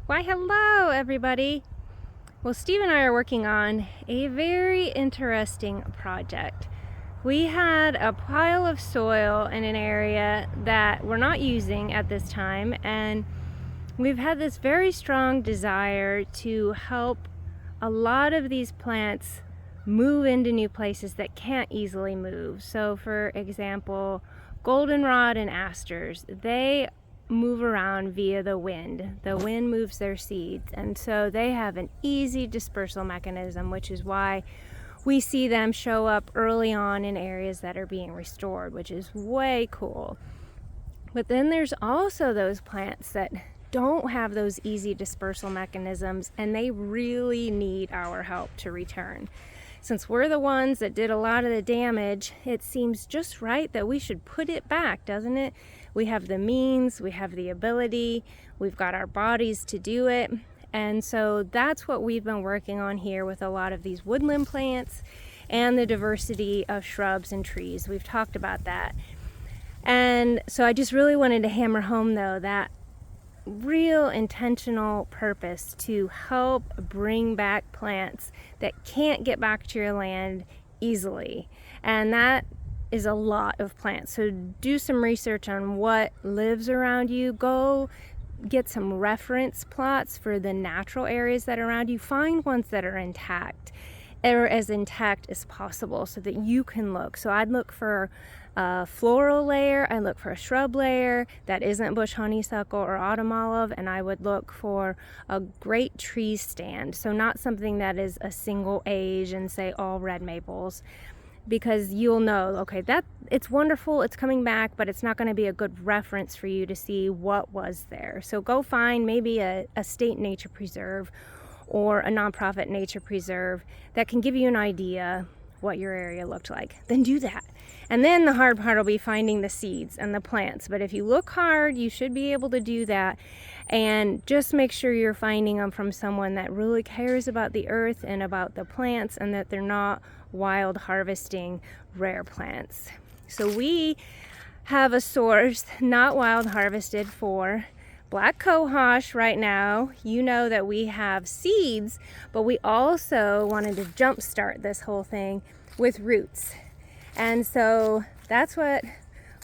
Why, hello, everybody. Well, Steve and I are working on a very interesting project. We had a pile of soil in an area that we're not using at this time, and we've had this very strong desire to help a lot of these plants move into new places that can't easily move. So, for example, goldenrod and asters, they move around via the wind. The wind moves their seeds, and so they have an easy dispersal mechanism, which is why we see them show up early on in areas that are being restored, which is way cool. But then there's also those plants that don't have those easy dispersal mechanisms, and they really need our help to return. Since we're the ones that did a lot of the damage, it seems just right that we should put it back, doesn't it? We have the means, we have the ability, we've got our bodies to do it. And so that's what we've been working on here with a lot of these woodland plants and the diversity of shrubs and trees. We've talked about that. And so I just really wanted to hammer home, though, that real intentional purpose to help bring back plants that can't get back to your land easily. And that is a lot of plants. So do some research on what lives around you. Go get some reference plots for the natural areas that are around you. Find ones that are intact, or as intact as possible, so that you can look. So I'd look for a floral layer, I look for a shrub layer that isn't bush honeysuckle or autumn olive, and I would look for a great tree stand. So not something that is a single age and say all red maples, because you'll know, okay, that it's wonderful, it's coming back, but it's not going to be a good reference for you to see what was there. So go find maybe a state nature preserve or a nonprofit nature preserve that can give you an idea what your area looked like. Then do that. And then the hard part will be finding the seeds and the plants. But if you look hard, you should be able to do that. And just make sure you're finding them from someone that really cares about the earth and about the plants, and that they're not wild harvesting rare plants. So we have a source not wild harvested for black cohosh right now. You know that we have seeds, but we also wanted to jumpstart this whole thing with roots. And so that's what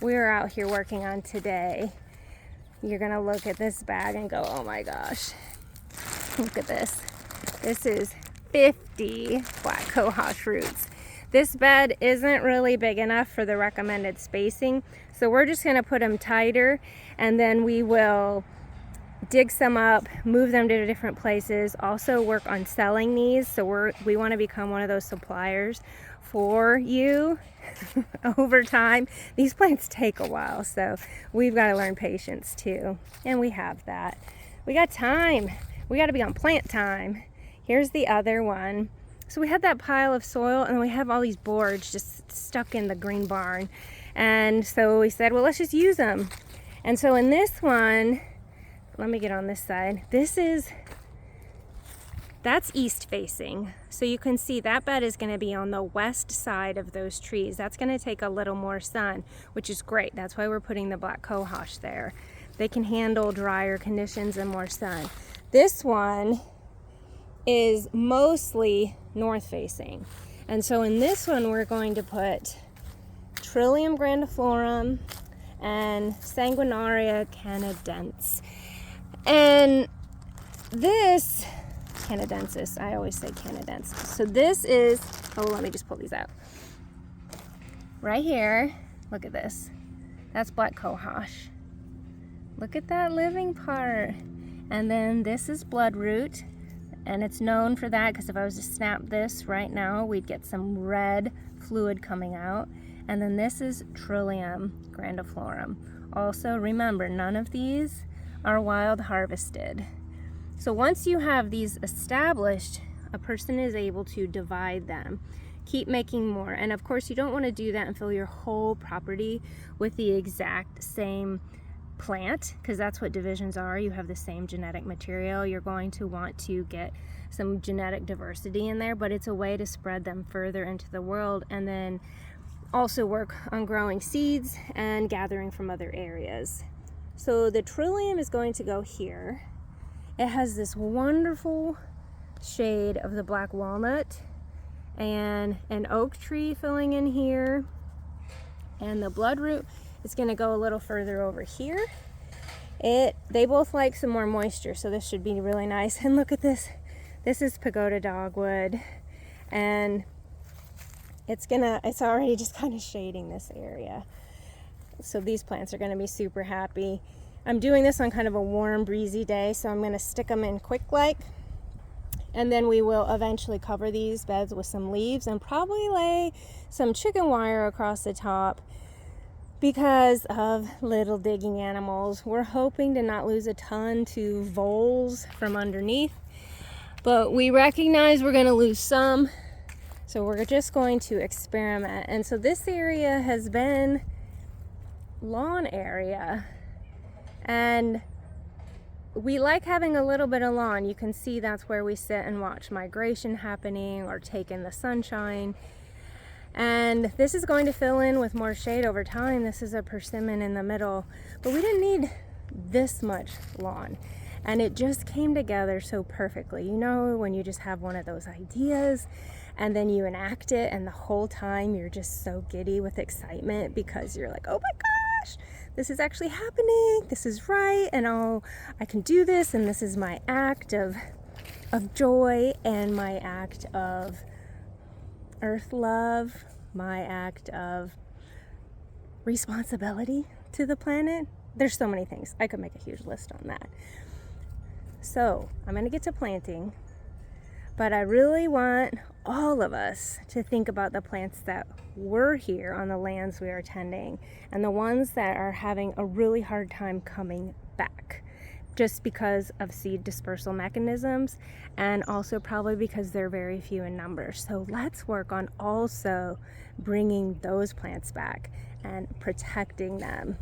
we're out here working on today. You're gonna look at this bag and go, oh my gosh, look at this. This is 50 black cohosh roots. This bed isn't really big enough for the recommended spacing, so we're just gonna put them tighter, and then we will dig some up, move them to different places, also work on selling these. So we want to become one of those suppliers for you over time. These plants take a while, so we've got to learn patience too, and we have that. We got time. We got to be on plant time. Here's the other one. So we had that pile of soil, and we have all these boards just stuck in the green barn, and so we said, well, let's just use them. And so in this one, let me get on this side. That's east facing. So you can see that bed is going to be on the west side of those trees. That's going to take a little more sun, which is great. That's why we're putting the black cohosh there. They can handle drier conditions and more sun. This one is mostly north facing. And so in this one, we're going to put Trillium grandiflorum and Sanguinaria canadensis. And this, canadensis, I always say canadensis. So this is, oh, let me just pull these out. Right here, look at this. That's black cohosh. Look at that living part. And then this is bloodroot, and it's known for that because if I was to snap this right now, we'd get some red fluid coming out. And then this is Trillium grandiflorum. Also, remember, none of these are wild harvested. So once you have these established, a person is able to divide them, keep making more. And of course, you don't want to do that and fill your whole property with the exact same plant, because that's what divisions are. You have the same genetic material. You're going to want to get some genetic diversity in there, but it's a way to spread them further into the world, and then also work on growing seeds and gathering from other areas. So the Trillium is going to go here, It has this wonderful shade of the black walnut and an oak tree filling in here, and the bloodroot is going to go a little further over here. They both like some more moisture, so this should be really nice. And look at this. This is pagoda dogwood, and it's already just kind of shading this area. So these plants are going to be super happy. I'm doing this on kind of a warm, breezy day, so I'm going to stick them in quick like, and then we will eventually cover these beds with some leaves and probably lay some chicken wire across the top because of little digging animals. We're hoping to not lose a ton to voles from underneath, but we recognize we're going to lose some, so we're just going to experiment. And so this area has been lawn area, and we like having a little bit of lawn. You can see that's where we sit and watch migration happening or take in the sunshine. And this is going to fill in with more shade over time. This is a persimmon in the middle, but we didn't need this much lawn. And it just came together so perfectly. You know, when you just have one of those ideas and then you enact it, and the whole time you're just so giddy with excitement because you're like, oh my gosh, this is actually happening. This is right. And oh, I can do this. And this is my act of joy, and my act of earth love, my act of responsibility to the planet. There's so many things. I could make a huge list on that. So I'm going to get to planting, but I really want all of us to think about the plants that were here on the lands we are tending and the ones that are having a really hard time coming back, just because of seed dispersal mechanisms, and also probably because they're very few in number. So let's work on also bringing those plants back and protecting them.